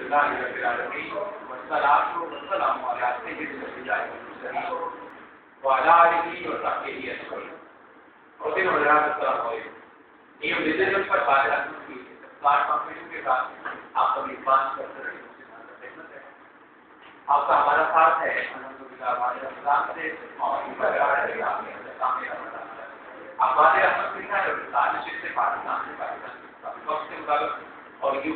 للہ رب العالمین والصلاۃ والسلام علی سید الانبیاء والمرسلین وعلی آلہ وصحبہ اجمعین. اور پھر حضرات السلام علیکم. یہ ڈیجیٹل پر بات کی پلیٹ فارم کے ساتھ آپ کا میزبان کرتے رہے آپ کا ہمارا ساتھ ہے الحمدللہ ہمارے رمضان سے اور ہمارے احمد سے پاکستان کافی وقت کے مطابق اور یو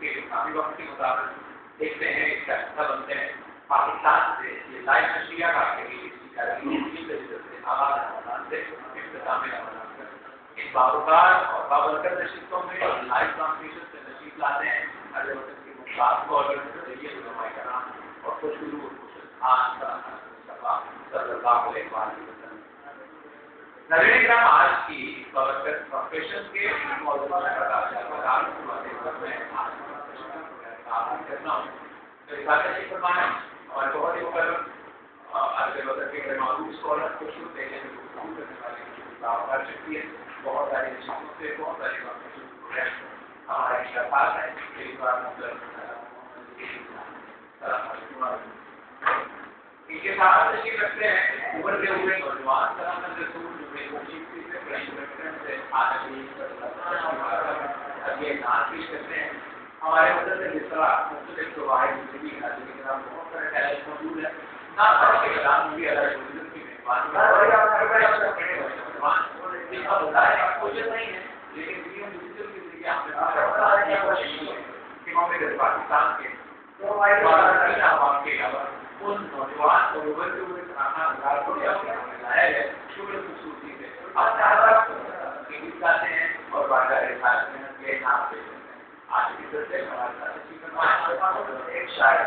کے کافی وقت کے مطابق دیکھتے ہیں اس کا حصہ بنتے ہیں پاکستان سے یہ لائیو نشریات آپ کے لیے آغاز سے اختتام رمضان ان باوقار اور بابرکت نشستوں میں لائیو ٹرانسمیشن سے نشید لاتے ہیں ہر وطن کے مقام کو اور ذریعے علماء کرام اور خوشبو صلی اللہ علیہ وسلم. نظرین کرام آج کی بابرکت پروفیشن کے موضوع میں کرنا ہوں اور بہت ہی مقرر آج کے وطن کے معروف اسکالر خوشبو دیکھنے کرنے والے کر چکی ہے. بہت ساری چیزوں سے بہت ساری ہمارا اشتفاق ہے ان کے ساتھ تشریف رکھتے ہیں ابھرتے ہوئے نوجوان سلامت رسول سے نعت پیش کرتے ہیں. ہمارے مدد سے جس طرح مختلف واحد زندگی کے نام بہت سارے ٹیلنٹ موجود ہیں نہ کے کلام بھی الگ کی کوشش نہیں ہے لیکن پاکستان کے عوام کے ان نوجوان کو ابھرتے ہوئے لایا ہے شکر خوبصورتی سے چاہتے ہیں اور محنت کے نام پہ آج کی سلسلے میں ہمارے ساتھ ایک شاعر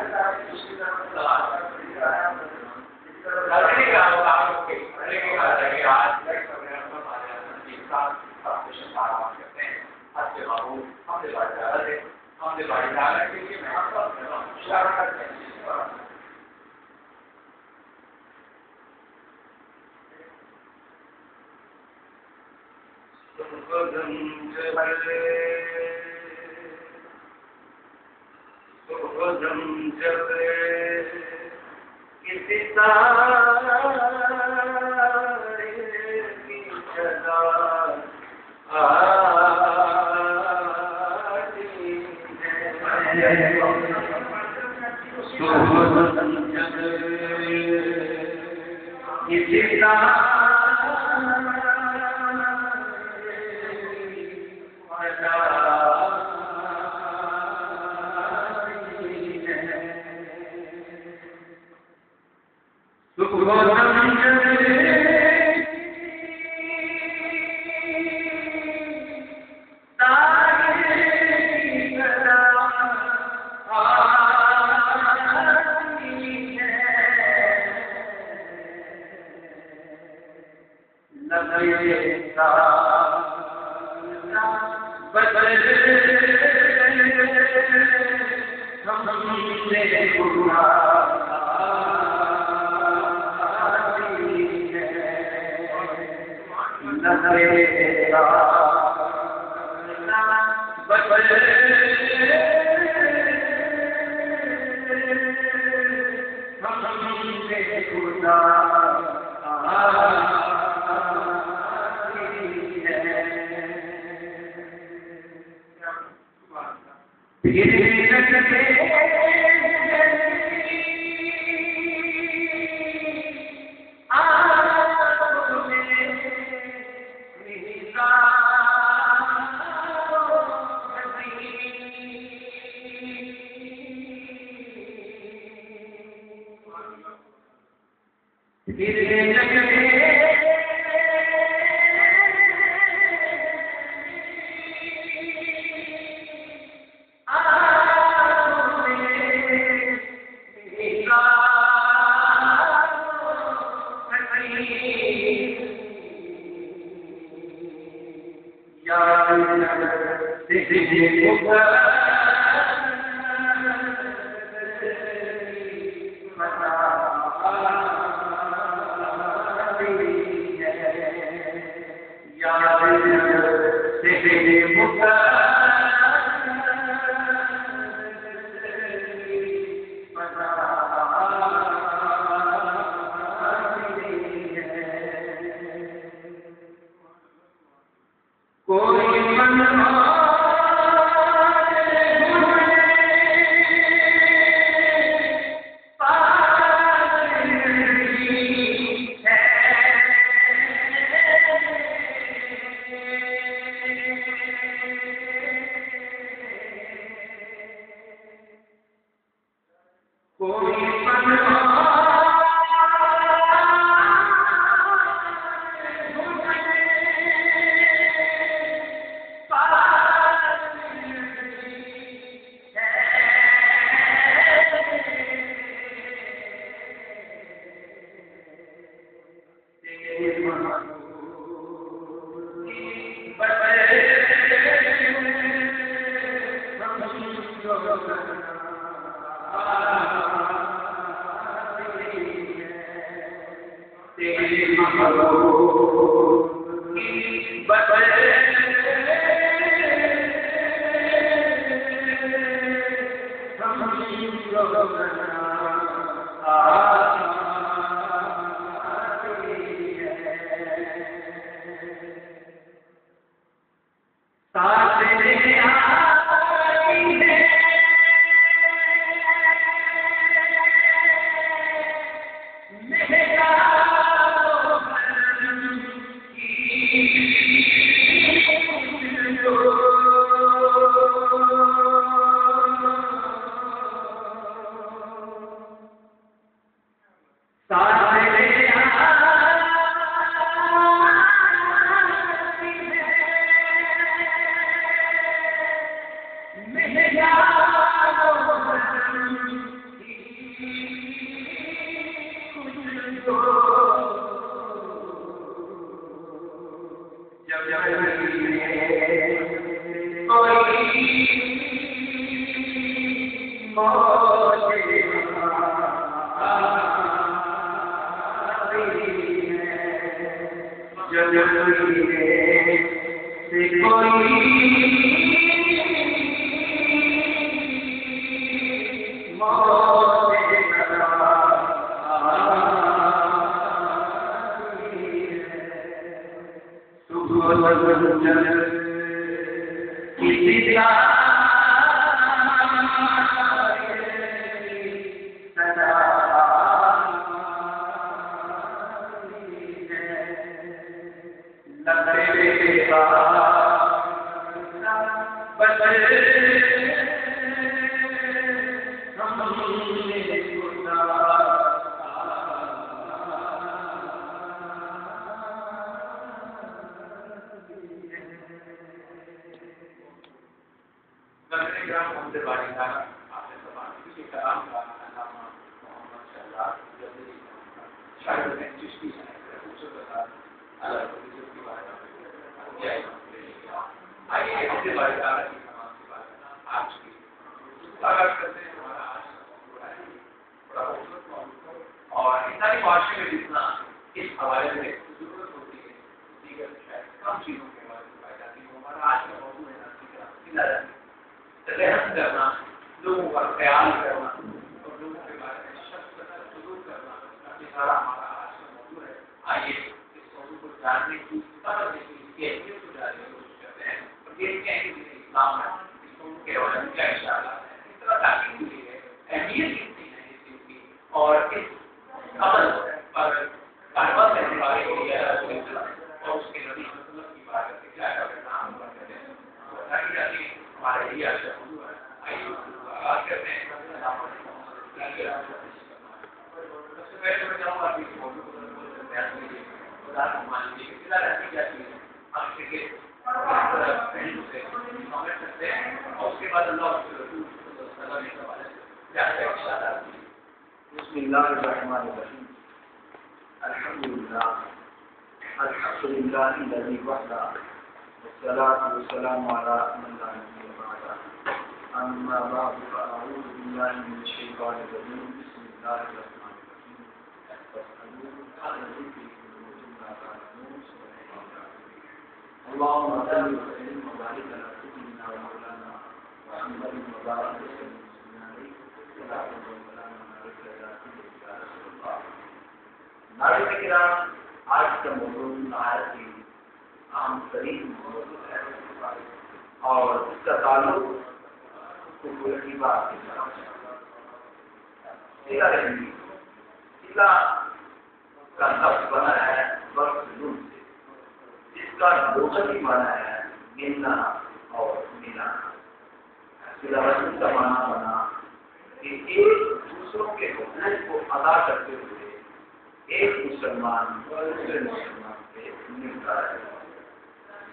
ادا کرتے ہوئے ایک مسلمان دوسرے مسلمان سے ملتا ہے.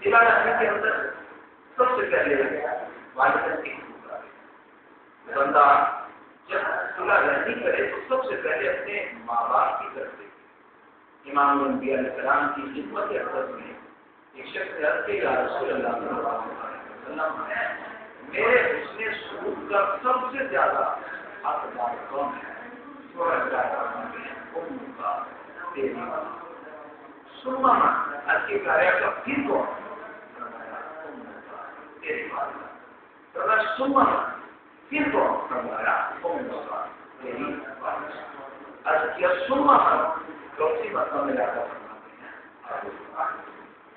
صلہ رحمی کے اندر سب سے پہلے والدین کی حقوق آ گئے. بندہ جب صلہ رحمی کرے تو سب سے پہلے اپنے ماں باپ کی طرف دیکھے. امام الانبیاء علیہ السلام کی خدمت اقدس میں ایک شخص نے عرض کیا رسول اللہ صلی اللہ علیہ وسلم میرے حسن سلوک کا سب سے زیادہ حقدار کون ہے؟ سنما اچھی کاریا کا پھر کون؟ سنما پھر کون فرمایا تیری سنما کونسی مطلب میں جا کر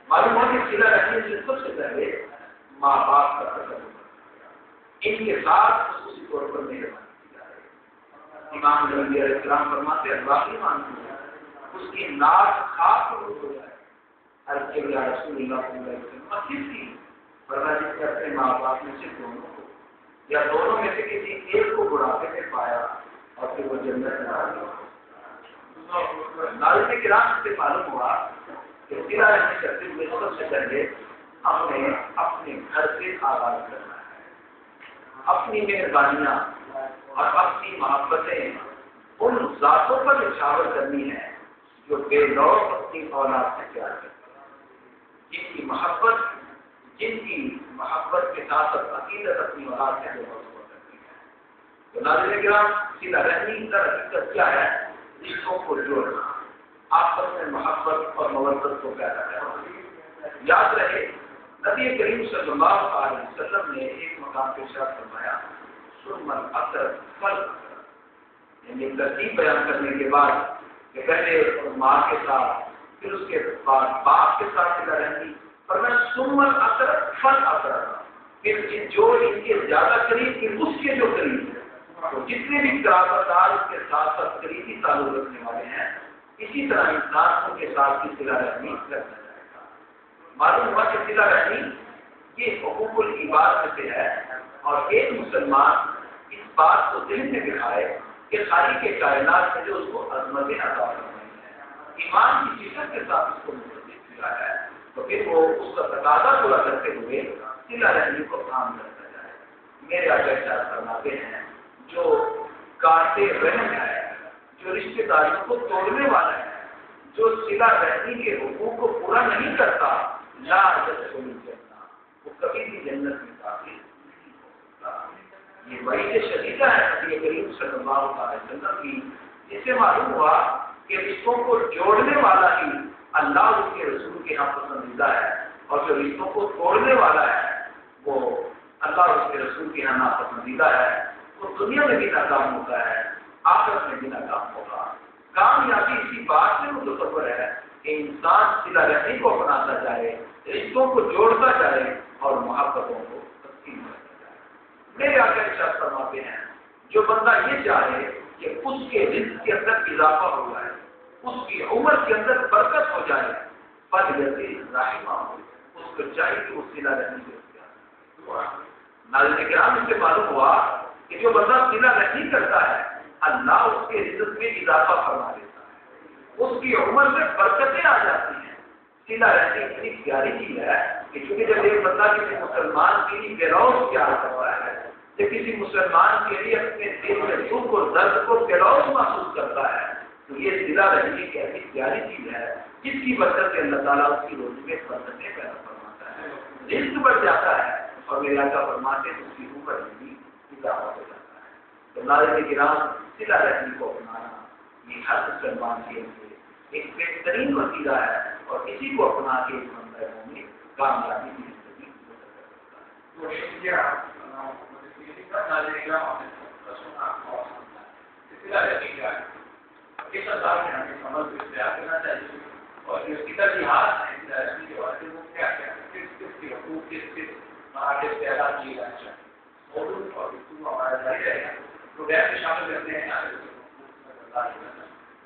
معلوم ہو کہ صلہ رحمی سے سب سے پہلے ماں باپ کا تصور ان کے ساتھ خصوصی طور پر مہربانی کی جا رہی ہے. امام الانبیاء علیہ السلام فرماتے ہیں باقی مانتی ہے اس کی ناک خاک ہو جائے. عرض کے یا رسول اللہ صلی اللہ علیہ وسلم کس کی؟ فرمایا جس نے اپنے ماں باپ میں سے دونوں کو یا دونوں میں سے کسی ایک کو بڑھاپے میں پایا اور پھر وہ جنت میں آ گیا. ناظرین کرام سے معلوم ہوا کہ صلہ رحمی کرتے ہوئے سب سے پہلے ہمیں اپنے گھر سے آغاز کرنا ہے. اپنی مہربانیاں اور اپنی محبتیں ان ذاتوں پر نچھاور کرنی ہے جو بے لوث اپنی اولاد سے پیار کرتے ہیں, جن کی محبت کے ساتھ عقیدت اپنی اولاد سے محبت کرتی ہے. تو ناظرین کرام صلہ رحمی کا حقیقت کیا ہے؟ رشتوں کو جوڑنا, آپس میں محبت اور مودت کو پیدا کرنا. یاد رہے نبی کریم صلی اللہ علیہ وسلم نے ایک مقام پہ ارشاد فرمایا ثم الاقرب فالاقرب, یعنی ترتیب بیان کرنے کے بعد کہ پہلے ماں کے ساتھ پھر اس کے بعد باپ کے ساتھ صلہ رحمی, فرمایا ثم الاقرب فالاقرب, پھر جو ان کے زیادہ قریب پھر اس کے جو قریب ہے. تو جتنے بھی قرابت دار اس کے ساتھ ساتھ قریبی تعلق رکھنے والے ہیں اسی طرح انسان کے ساتھ کی صلہ رحمی کرنا جائے گا. معلوم ہوا کہ صلہ رحمی یہ حقوق العباد میں سے ہے اور ایک مسلمان اس بات کو دل میں دکھائے کہ خالق کے کائنات میں جو اس کو عظمتیں عطا فرمائی ہیں, ایمان کی شدت کے ساتھ اس کو متصف کیا ہے, تو پھر وہ اس کا تقاضا پورا کرتے ہوئے صلہ رحمی کو کام کرتا جائے. میرے آقا ارشاد فرماتے ہیں جو کاٹے رحم ہے, جو رشتے داریوں کو توڑنے والا ہے, جو صلہ رحمی کے حقوق کو پورا نہیں کرتا لا يدخل الجنہ, وہ کبھی بھی جنت میں داخل نہیں ہو سکتا. یہ وعید شدیدہ ہے نبی کریم صلی اللہ علیہ وسلم کی, جس سے معلوم ہوا کہ رشتوں کو جوڑنے والا ہی اللہ اس کے رسول کے یہاں پسندیدہ ہے اور جو رشتوں کو توڑنے والا ہے وہ اللہ اس کے رسول کے یہاں ناپسندیدہ ہے. وہ دنیا میں بھی ناکام ہوتا ہے, آخرت میں بھی ناکام ہوگا. کامیابی اسی بات میں متصور ہے کہ انسان صلہ رحمی کو اپناتا جائے, رشتوں کو جوڑتا جائے اور محبتوں کو تقسیم کرتا جائے. میرے آقا ارشاد فرماتے ہیں جو بندہ یہ چاہے کہ اس کے رزق کے اندر اضافہ ہو جائے, اس کی عمر کے اندر برکت ہو جائے, فلیصل رحمہ ہو, اس کو چاہیے کہ وہ صلہ رحمی سے ناظرین کرام اس سے معلوم ہوا کہ جو بندہ صلہ رحمی کرتا ہے اللہ اس کے رزق میں اضافہ فرما دیتا ہے, اس کی عمر میں برکتیں آ جاتی ہیں. صلہ رحمی اتنی پیاری چیز ہے کہ چونکہ جب ایک بندہ کسی مسلمان کے لیے گروز پیار کرتا ہے, جب کسی مسلمان کے لیے اپنے دل میں دکھ اور درد کو گروز محسوس کرتا ہے, تو یہ صلہ رحمی کی ایسی پیاری چیز ہے جس کی برکت سے اللہ تعالیٰ اس کی روزی میں برکتیں پیدا فرماتا ہے, رزق بڑھ جاتا ہے اور میرا کا فرماتے اس کی عمر میں بھی اضافہ ہو جاتا ہے. تو ناظرین کرام صلہ رحمی کو اپنانا یہ ہر مسلمان کے لیے ایک بہترین وسیلہ ہے اور اسی کو اپنا کے اس منظر میں کامیابی کی زندگی بسر کر سکتا ہے. تو شکریہ ناظرین کرام, صلہ رحمی کیا ہے اس انداز میں ہمیں سمجھ کو اختیار کرنا چاہیے اور جو اس کی ترجیحات ہیں صلہ رحمی کے واسطے وہ کیا کیا ہے, کس کے حقوق کس معاہدے سے ادا کیے جانے چاہیے. موضوع اور گفتگو ہمارا جاری رہے گا. پروگرام میں شامل کرتے ہیں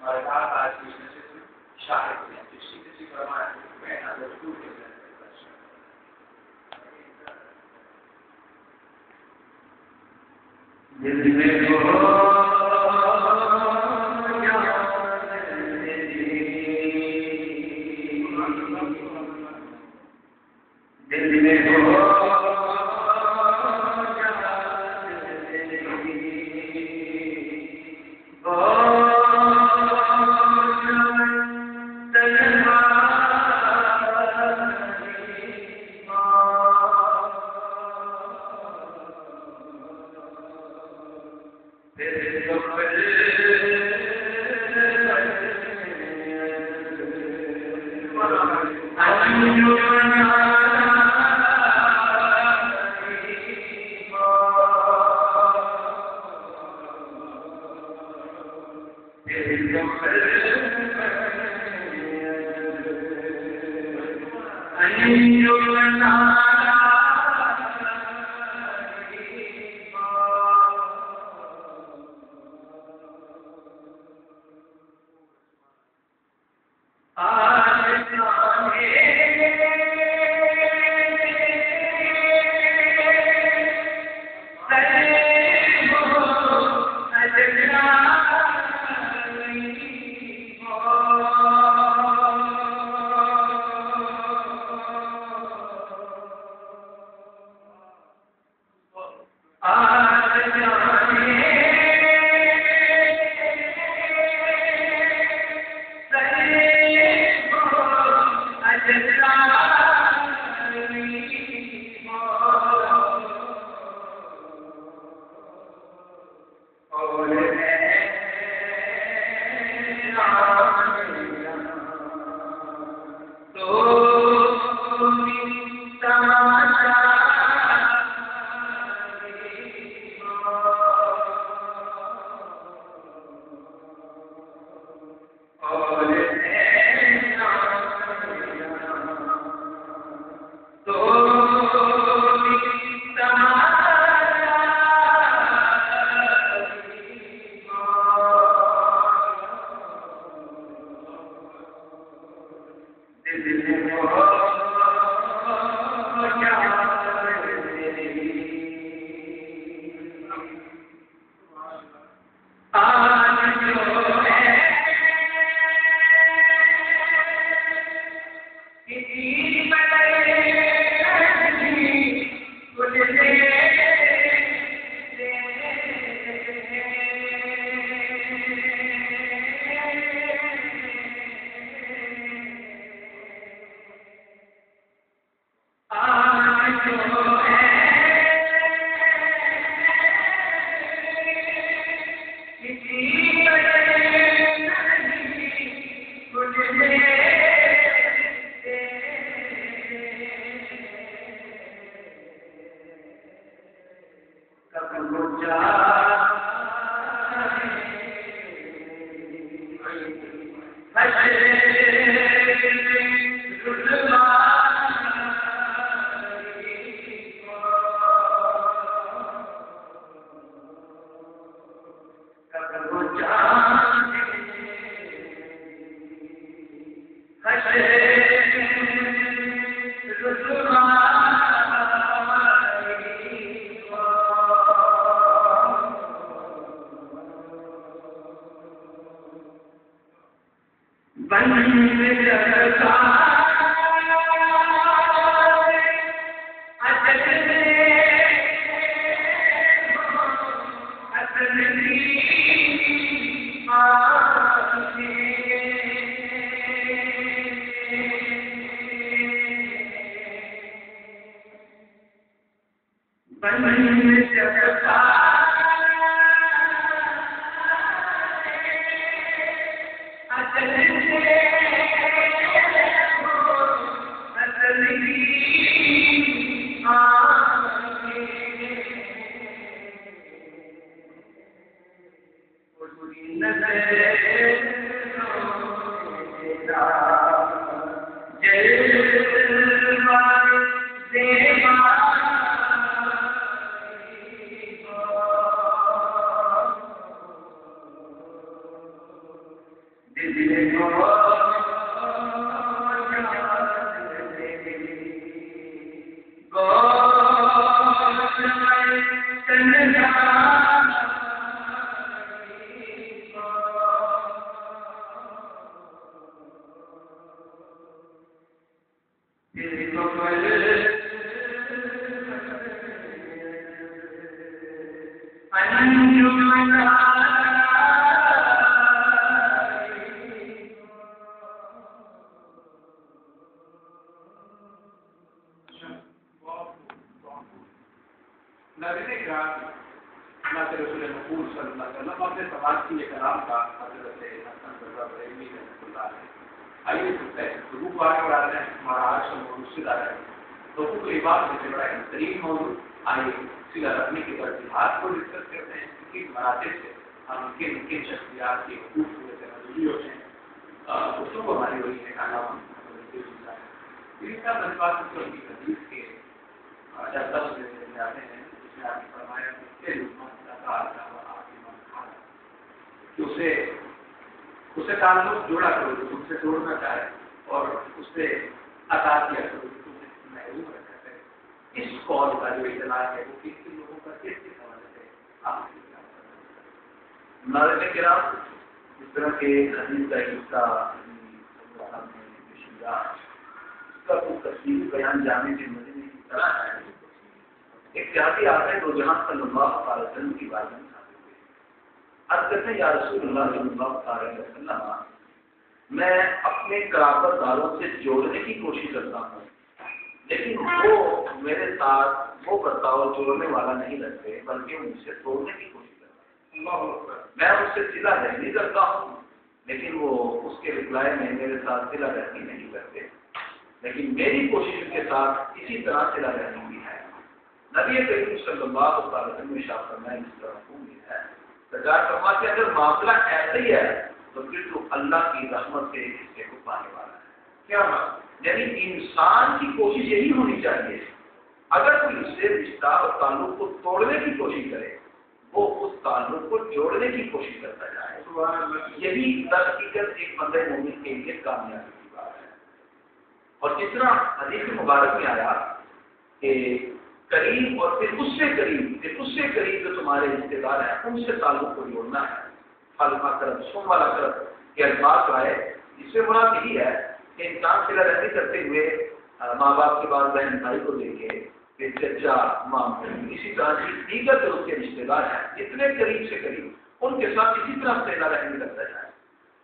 ہمارے ساتھ آج کی نشست میں شاہد ہیں کسی فرمائے میں ضرور کے دل میں La venegra nace Rasul Maqbul صلی اللہ علیہ وسلم اپنے سماج کی یہ کلام کا حضرت حسن رضا بریلوی رحمۃ اللہ علیہ آئیے سنتے ہیں گفتگو کو آگے بڑھاتے ہیں. ہمارا آج کا موضوع صلہ رحمی تو حقوق العباد سے بڑا بہترین موضوع. آئیے صلہ رحمی کے ترجیحات کو ڈسکس کرتے ہیں کس مراتب سے ہم کن شخصیات کے حقوق پورے سے مجبوری ہوتے ہیں. گفتگو ہماری وہی ہے کھانا بات کی حدیث کے لفظ آتے ہیں جس میں آپ نے فرمایا کہ اسے تعلق جوڑا کرو جو تم سے توڑنا چاہے اور اس سے عطا کیا کرو جو تمہیں محروم رکھا ہے. اس قول کا جو اطلاع ہے وہ کس کن لوگوں کا کس کے حوالے سے آپ ناظرین کرام اس طرح کے حدیث کا حصہ اس کا کچھ تفصیلی بیان جانے کے مزے میں اس طرح ہے. ایک سیاسی آتا ہے دو جہاں صلی اللہ علیہ وسلم کی بات میں عرض کرتے ہیں یا رسول اللہ صلی اللہ علیہ وسلم میں اپنے قرابت داروں سے جوڑنے کی کوشش کرتا ہوں لیکن وہ میرے ساتھ وہ برتاؤ جوڑنے والا نہیں رکھتے بلکہ مجھ سے توڑنے کی کوشش کرتا ہوں. میں اس سے صلہ رحمی کرتا ہوں لیکن وہ اس کے رپلائی میں میرے ساتھ صلہ رحمی نہیں کرتے لیکن میری کوشش ان کے ساتھ اسی طرح صلہ رحمی بھی ہے. نبی کریم صلی اللہ علیہ وسلم ارشاد فرمایا اس طرح امید ہے سرکار فرماتے ہیں اگر معاملہ ایسا ہی ہے تو پھر تو اللہ کی رحمت سے اس سے کو پانے والا ہے. کیا بات یعنی انسان کی کوشش یہی ہونی چاہیے اگر کوئی اس سے رشتہ اور تعلق کو توڑنے کی کوشش کرے وہ اس تعلق کو جوڑنے کی کوشش کرتا جائے. یہی در حقیقت ایک بندہ مومن کے لیے کامیابی کی بات ہے. اور جس طرح حدیث مبارک میں آیا کہ قریب اور پھر اس سے قریب جو تمہارے رشتے دار ہیں ان سے تعلق کو جوڑنا ہے. خالقہ کرم سم والا کرم کے الفاظ آئے اس سے مراد یہی ہے کہ انسان صلہ رحمی کرتے ہوئے ماں باپ کے بعد بہن بھائی کو دیکھے پھر چچا ماں اسی طرح کی دیگر جو اس کے رشتے دار ہیں جتنے قریب سے قریب ان کے ساتھ اسی طرح صلہ رحمی کرتا جائے.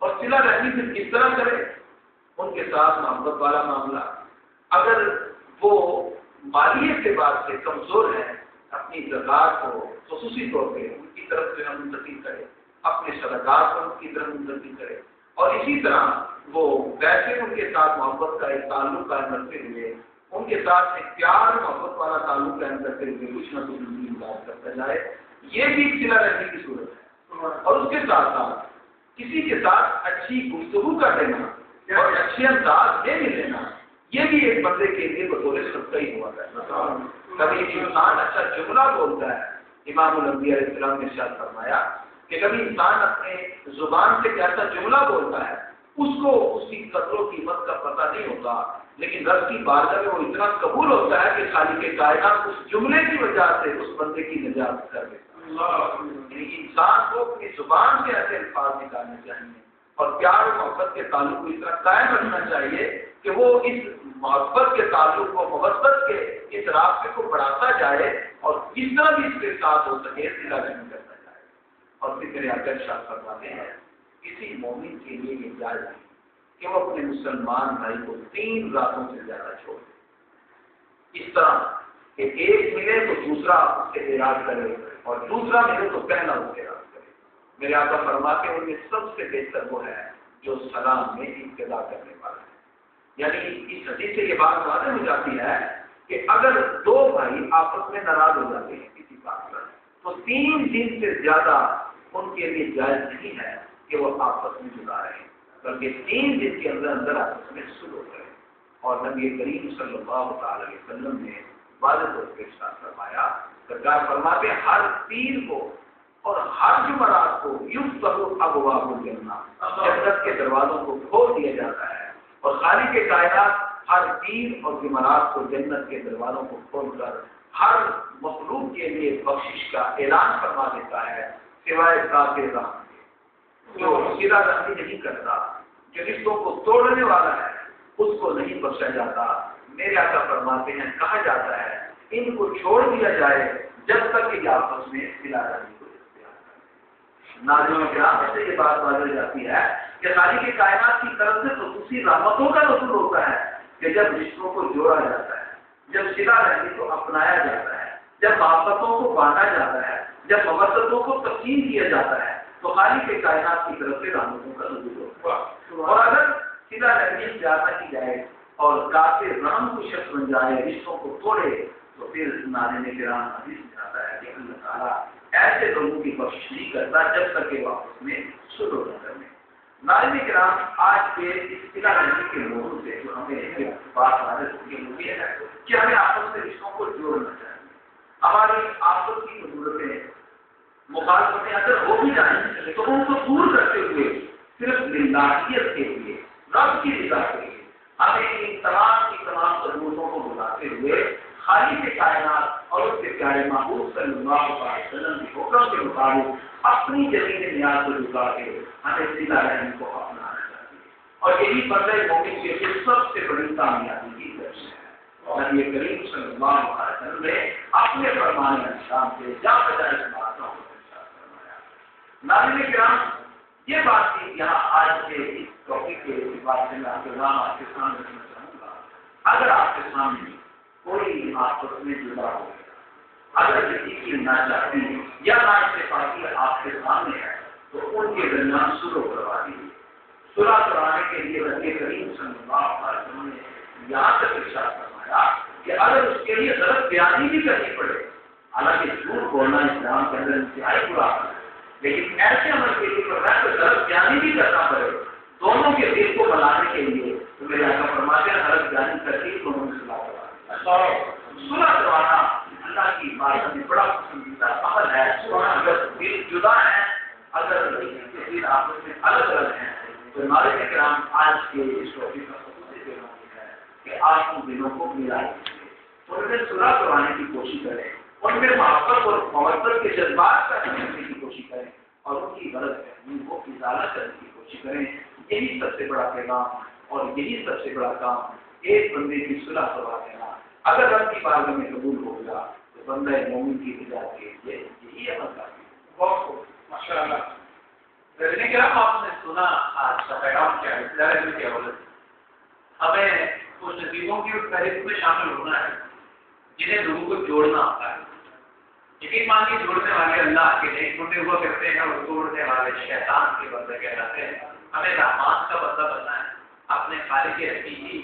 اور صلہ رحمی پھر کس طرح کرے ان کے ساتھ محبت والا معاملہ. اگر وہ مالی اعتبار سے کمزور ہے اپنی زکات کو خصوصی طور پہ ان کی طرف سے منتقل کرے اپنے صدقات کو ان کی طرف منتقل کرے اور اسی طرح وہ ویسے ان کے ساتھ محبت کا ایک تعلق قائم کرتے ہوئے ان کے ساتھ ایک پیار محبت والا تعلق قائم کرتے ہوئے کچھ نہ کچھ ان کی امداد کرتا جائے. یہ بھی صلہ رحمی کی صورت ہے. اور اس کے ساتھ ساتھ کسی کے ساتھ اچھی گفتگو کر لینا اور اچھے انداز میں مل لینا یہ بھی ایک بندے کے لیے بطور صدقہ ہی ہوا ہے. کبھی انسان اچھا جملہ بولتا ہے. امام الانبیاء علیہ السلام نے ارشاد فرمایا کہ کبھی انسان اپنے زبان سے کیسا جملہ بولتا ہے اس کو اس کی قدر و قیمت کا پتہ نہیں ہوتا لیکن رب کی بارگاہ میں وہ اتنا قبول ہوتا ہے کہ خالق کائنات اس جملے کی وجہ سے اس بندے کی نجات کر دیتا ہے. یعنی انسان کو اپنی زبان سے ایسے الفاظ نکالنے چاہیے اور پیار و محبت کے تعلق کو اس طرح قائم رکھنا چاہیے کہ وہ اس محبت کے تعلق کو محبت کے اس رابطے کو بڑھاتا جائے اور جس طرح بھی اس کے ساتھ ہو سکے صلہ رحمی کرتا جائے. اور پھر میرے آقا ارشاد فرماتے ہیں کسی مومن کے لیے یہ جائز نہیں کہ وہ اپنے مسلمان بھائی کو 3 راتوں سے زیادہ چھوڑ دے. اس طرح کہ ایک ملے تو دوسرا اس سے اعراض کرے اور دوسرا ملے تو پہلا اس سے اعراض کرے. میرے آقا فرماتے ہیں ان میں سب سے بہتر وہ ہے جو سلام میں ابتدا کرنے والا ہے. یعنی اس حدیث سے یہ بات واضح ہو جاتی ہے کہ اگر 2 بھائی آپس میں ناراض ہو جاتے ہیں کسی بات پر تو 3 دن سے زیادہ ان کے لیے جائز نہیں ہے کہ وہ آپس میں جدا رہے بلکہ 3 دن کے اندر آپس میں سلو کریں. اور نبی کریم صلی اللہ علیہ وسلم نے واضح طور پہ ارشاد فرمایا سرکار فرماتے ہیں ہر پیر کو اور ہر جمعرات کو یفتح ابواب الجنہ جنت کے دروازوں کو کھول دیا جاتا ہے. اور خالق کے کائنات ہر پیر اور جمعرات کو جنت کے دروازوں کو کھول کر ہر مخلوق کے لیے بخشش کا اعلان فرما دیتا ہے سوائے کافر رحم کے جو صلہ رحمی نہیں کرتا جو رشتوں کو توڑنے والا ہے اس کو نہیں بخشا جاتا. میرے آقا فرماتے ہیں کہا جاتا ہے ان کو چھوڑ دیا جائے جب تک کہ آپس میں صلہ رحمی کو اختیار کریں. ناظرین کرام سے یہ بات واضح جاتی ہے کہ خالق کی کائنات کی طرف سے خصوصی رحمتوں کا نزول ہوتا ہے کہ جب رشتوں کو جوڑا جاتا ہے جب صلہ رحمی کو اپنایا جاتا ہے جب محبتوں کو بانٹا جاتا ہے جب ممثلوں کو تقسیم کیا جاتا ہے تو خالق کے کائنات کی طرف سے رحمتوں کا نزول ہوتا ہے. اور اگر سیدھا رویہ زیادہ کی جائے اور کافر رحم کو شخص بن جائے, رشتوں کو توڑے, تو پھر ناظرین کرام حدیث میں آتا ہے کہ اللہ تعالیٰ ایسے لوگوں کی بخشش نہیں کرتا جب تک کہ واپس میں شروع نہ کرنے. ناظرین کرام, آج کے اس سیدھا رویے کے موضوع سے جو ہمیں بات حاضر ہوئی ہے کہ ہمیں آپس میں رشتوں کو جوڑنا چاہیے. ہماری آپس کی ضرورتیں مخالفتیں اگر ہو بھی جائیں تو ان کو دور کرتے ہوئے صرف للہیت کے لیے, رب کی رضا کے لیے ہمیں ان تمام کی تمام ضرورتوں کو بلاتے ہوئے خالق کائنات اور اس کے پیارے محبوب صلی اللہ علیہ وسلم کے حکم کے مطابق اپنی زمین نیاز کو جھکا کے ہمیں صلہ رحم کو اپنانا چاہیے. اور یہی بندہ مومن کے سب سے بڑی کامیابی کی درس ہے. نبی کریم صلی اللہ علیہ وسلم نے اپنے فرمان انجام سے جا بجائے اس باتوں کو ارشاد فرمایا. ناظرین کرام, یہ بات تھی یہاں آج کے اس ٹاپک کے بات سے میں آپ کے سامنے رکھنا چاہوں گا. اگر آپ کے سامنے کوئی آپس میں جدا ہو گیا, اگر کسی کی ناچاہتی یا نااتفاقی آپ کے سامنے ہے تو ان کے درمیان صلح کروا دیجیے. صلح کرانے کے لیے نبی کریم صلی اللہ علیہ وسلم نے یہاں تک ارشاد فرمایا کہ اگر اس کے لیے غلط بیانی بھی کرنی پڑے, حالانکہ جھوٹ بولنا اسلام کے اندر انتہائی برا ہے, لیکن ایسے عمل کے لیے غلط بیانی بھی کرنا پڑے دونوں کے دل کو بنانے کے لیے, تو میرے آقا فرماتے ہیں غلط بیانی کر کے دونوں میں صلح کروانا. صلح کروانا اللہ کی بات میں بڑا پسندیدہ عمل ہے. اگر دل جدا ہے, اگر دل آپس میں الگ الگ ہیں, تو ناظرین کرام آج کے اس ٹاپک کا خصوصی پیغام ہے کہ آپ ان دلوں کو ملائیں, ان میں صلح کروانے کی کوشش کریں, ان میں محبت اور محبت کے جذبات کا کرنے کی کوشش کریں اور ان کی غلط فہمی کو ازالہ کرنے کی کوشش کریں. یہی سب سے بڑا پیغام اور یہی سب سے بڑا کام ایک بندے کی صلح کروا دینا. اگر رب کی بارگاہ میں قبول ہوگا تو بندہ مومن کی نجات کے لیے یہی عمل کرے. بہت خوب, ماشاء اللہ. ناظرین کرام, آپ نے سنا آج کا پیغام کیا ہے. ظاہر کی اولت ہمیں کچھ نصیبوں کی اس فہرست میں شامل ہونا ہے جنہیں لوگوں کو جوڑنا ہوتا ہے. یقین مانیے جوڑنے والے اللہ کے نہیں ٹوٹے ہوا کرتے ہیں اور توڑنے والے شیطان کے بندے کہلاتے ہیں. ہمیں رحمان کا بندہ بننا ہے, اپنے خالق حقیقی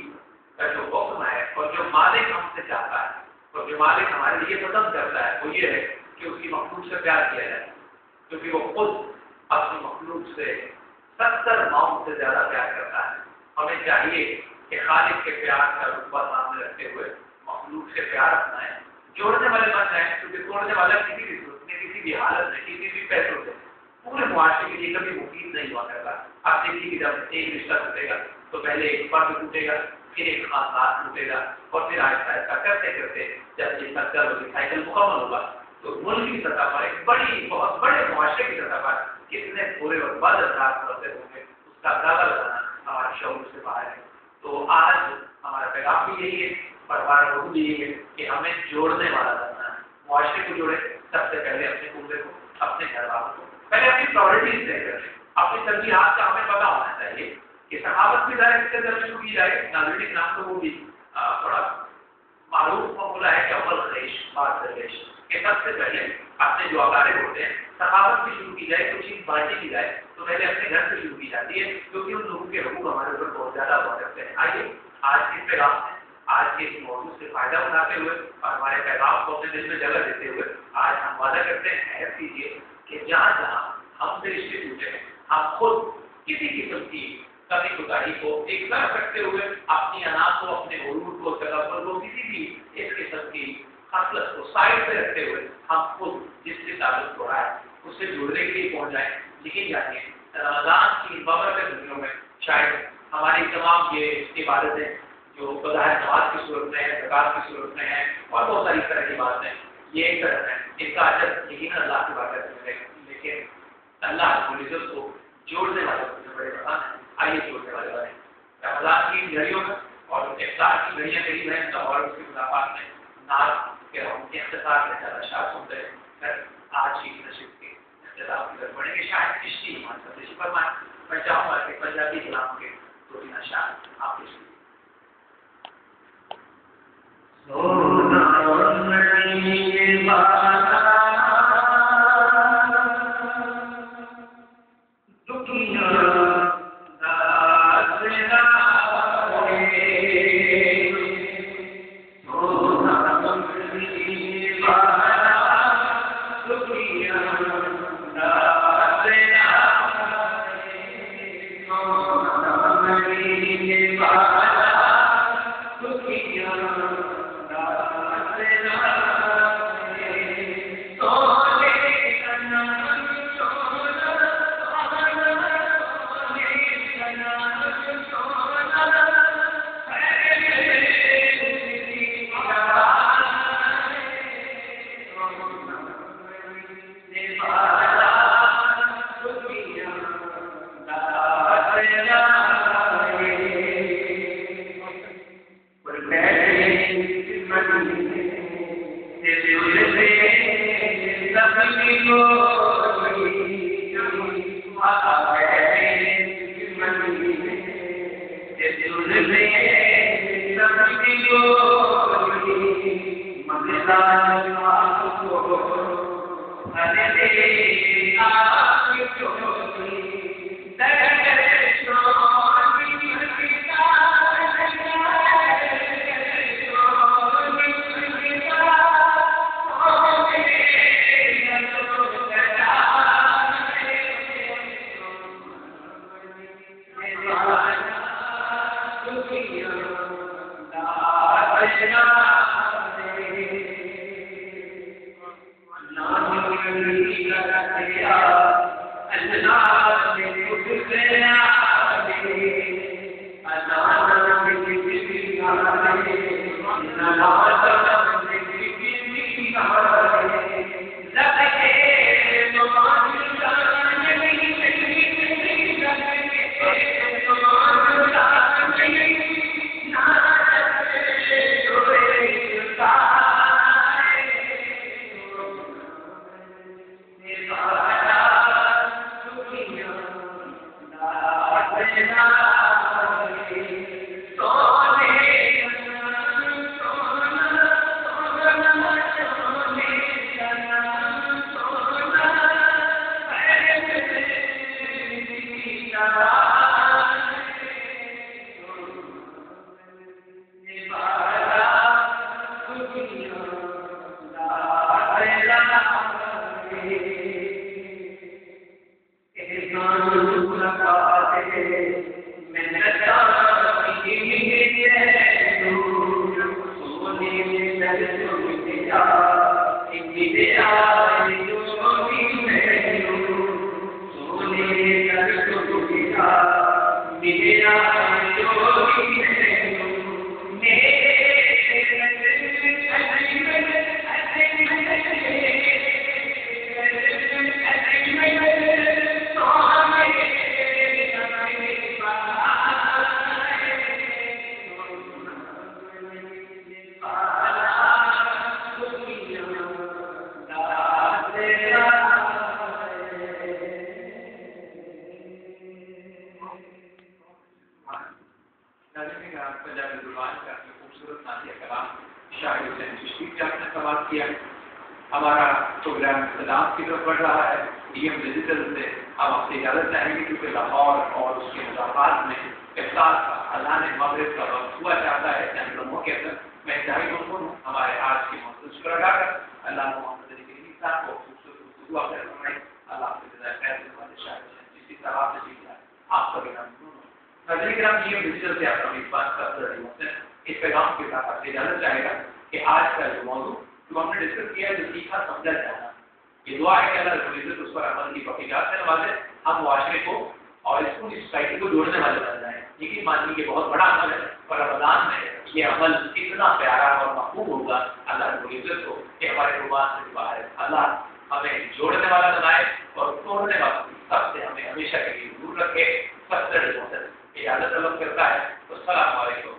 کا جو حکم ہے اور جو مالک ہم سے چاہتا ہے اور جو مالک ہمارے لیے پسند کرتا ہے وہ یہ ہے کہ اس کی مخلوق سے پیار کیا جائے, کیونکہ وہ خود اپنی مخلوق سے 70 ماؤں سے زیادہ پیار کرتا ہے. ہمیں چاہیے کہ خالق کے پیار کا رتبہ سامنے رکھتے ہوئے مخلوق سے پیار اپنائیں, جوڑنے والے بن جائیں, کیونکہ توڑنے والا کسی بھی صورت میں, کسی بھی حالت میں, کسی بھی پیسوں سے پورے معاشرے کے لیے کبھی مفید نہیں ہوا کرتا. آپ دیکھیے کہ جب ایک رشتہ ٹوٹے گا تو پہلے ایک فرد ٹوٹے گا, پھر ایک خاندان ٹوٹے گا, اور پھر آہستہ آہستہ کرتے کرتے جب یہ سائیکل مکمل ہوگا تو ملک کی سطح پر ایک بہت بڑے معاشرے کی سطح پر کتنے پورے اور بد اثرات پڑتے ہوں گے, اس کا اندازہ لگانا ہمارے شعور سے باہر ہے. تو آج ہمارا پیغام بھی یہی ہے اور ہمارا حکم بھی یہی ہے کہ ہمیں جوڑنے والا بننا ہے. معاشرے کو جوڑے, سب سے پہلے اپنے کنبے کو, اپنے گھر والوں کو, پہلے اپنی پرائورٹیز طے کریں. اپنی ترجیحات کا ہمیں پتہ ہونا چاہیے کہ صحابت کی ظاہر اس کے اندر شروع کی جائے. ناظرین نام تو وہ بھی بڑا معروف مقولہ ہے کہ اول خیش بات درویش, کہ سب سے پہلے اپنے جو اقارب ہوتے ہیں صحابت بھی شروع کی جائے, کوئی چیز بانٹی کی جائے تو پہلے اپنے گھر سے شروع کی جاتی ہے, کیونکہ ان لوگوں کے حقوق ہمارے اوپر بہت زیادہ ہوا کرتے ہیں. آئیے آج کے پیغام سے, آج کے اس موضوع سے فائدہ اٹھاتے ہوئے اور ہمارے پیغام کو اپنے دل میں جگہ دیتے ہوئے آج ہم وعدہ کرتے ہیں حیث کیجیے کہ جہاں جہاں ہم سے رشتے ٹوٹے ہیں ہم خود کسی قسم کی کمی کوتاہی کو ایک طرف رکھتے ہوئے اپنی انا کو, اپنے غرور کو, تکبر کو, کسی بھی اس قسم کی خصلت کو سائڈ پہ رکھتے ہوئے ہم خود جس سے تعلق ہو رہا ہے اس سے جڑنے کے لیے پہنچ جائیں. لیکن جانیے رمضان کی بابرکت دنوں میں شاید ہماری تمام یہ عبادتیں جو بظاہر نماز کی صورت میں ہے, زکات کی صورت میں ہے اور بہت ساری طرح کی باتیں, یہ ایک طرف ہے, ان کا اجر یقیناً اللہ کی بات کرتے ہیں, لیکن اللہ رب العزت کو جوڑنے والے سب سے بڑے پسند ہیں. آئیے جوڑنے والے بنے. رمضان کی گھڑیوں میں اور افطار کی گھڑیاں قریب ہیں اور اس کے ملاقات میں ناز کے ہم اختصار میں زیادہ شاعر سنتے ہیں. آج کی نشست کے اختتام کی طرف بڑھیں گے. شاید کشتی ایمان سے تشریف فرمائیں. میں چاہوں گا کہ پنجابی کلام کے دو تین اشعار آپ کے سونا ہمارا پروگرام اختتام کی طرف بڑھ رہا ہے. DM ڈیجیٹل سے ہم آپ سے اجازت چاہیں گے کیونکہ لاہور اور اس کے مضافات میں افطار کا اذان مغرب کا وقت ہوا چاہتا ہے. چند لمحوں کے اندر میں انتہائی ممنون ہوں ہمارے آج کے مخصوص شکر ادا کر اللہ محمد علی صاحب کو خوبصورت دعا کر فرمائے. اللہ آپ سے جزائے خیر جس کی طرح سے سیکھا آپ کا بھی ممنون ہوں. ناظرین کرام DM ڈیجیٹل سے آپ کا میزبان کا اس پیغام کے ساتھ آپ سے اجازت چاہے گا کہ آج کا جو موضوع جو ہم نے ڈسکس کیا جو سیکھا سمجھا جانا یہ دعا ہے کہ اللہ رب العزت اس پر عمل کی توفیقات سے نوازے. ہم معاشرے کو اور اس پوری سوسائٹی کو جوڑنے والے بن جائیں. یقین مانیے کہ بہت بڑا عمل ہے اور رمضان میں یہ عمل اتنا پیارا اور محبوب ہوگا اللہ رب العزت کو کہ ہمارے رومان سے باہر اللہ ہمیں جوڑنے والا بنائے اور توڑنے والا سب سے ہمیں ہمیشہ کے لیے دور رکھے. اجازت طلب کرتا ہے. السلام علیکم.